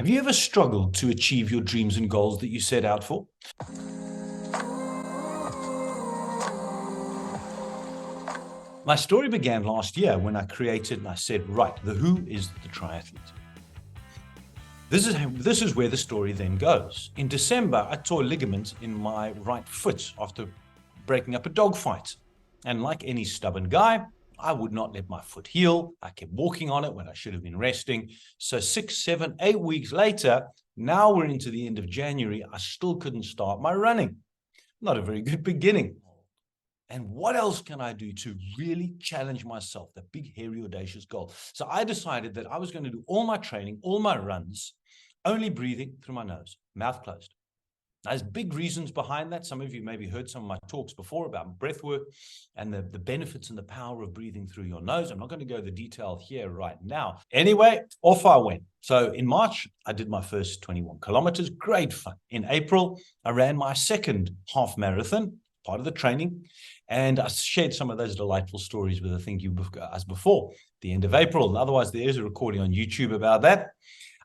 Have you ever struggled to achieve your dreams and goals that you set out for? My story began last year when I created and I said, right, the who is the triathlete. This is where the story then goes. In December, I tore a ligament in my right foot after breaking up a dogfight. And like any stubborn guy, I would not let my foot heal. I kept walking on it when I should have been resting. So 6, 7, 8 weeks later, now we're into the end of January, I still couldn't start my running. Not a very good beginning. And what else can I do to really challenge myself, that big, hairy, audacious goal? So I decided that I was going to do all my training, all my runs, only breathing through my nose, mouth closed. Now, there's big reasons behind that. Some of you maybe heard some of my talks before about breath work and the benefits and the power of breathing through your nose. I'm not going to go into the detail here right now. Anyway, off I went. So in March, I did my first 21 kilometers. Great fun. In April, I ran my second half marathon, part of the training. And I shared some of those delightful stories with, I think, you guys before the end of April. And otherwise, there is a recording on YouTube about that.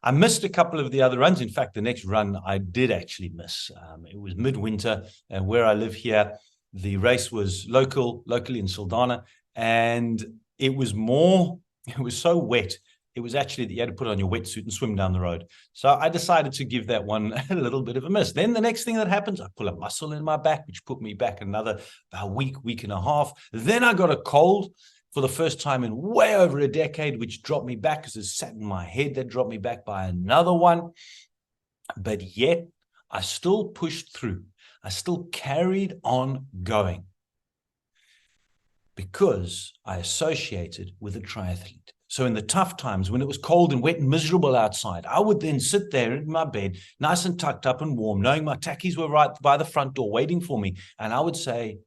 I missed a couple of the other runs. In fact, the next run I did actually miss. It was midwinter, and where I live here, the race was locally in Saldanha, and it was so wet. It was actually that you had to put on your wetsuit and swim down the road. So I decided to give that one a little bit of a miss. Then the next thing that happens, I pull a muscle in my back, which put me back another about week and a half. Then I got a cold for the first time in way over a decade, which dropped me back because it sat in my head. That dropped me back by another one. But yet I still pushed through. I still carried on going because I associated with a triathlete. So in the tough times, when it was cold and wet and miserable outside, I would then sit there in my bed, nice and tucked up and warm, knowing my tackies were right by the front door waiting for me. And I would say,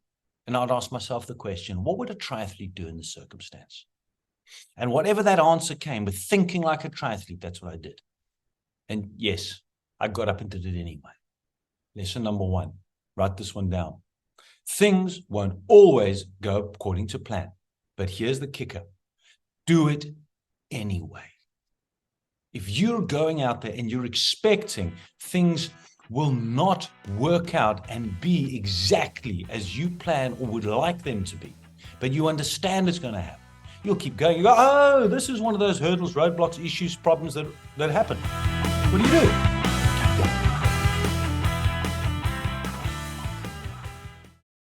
and I'd ask myself the question, what would a triathlete do in this circumstance? And whatever that answer came, with thinking like a triathlete, that's what I did. And yes, I got up and did it anyway. Lesson number 1, write this one down. Things won't always go according to plan. But here's the kicker. Do it anyway. If you're going out there and you're expecting things will not work out and be exactly as you plan or would like them to be, but you understand it's going to happen, you'll keep going. You go, oh, this is one of those hurdles, roadblocks, issues, problems that happen. What do?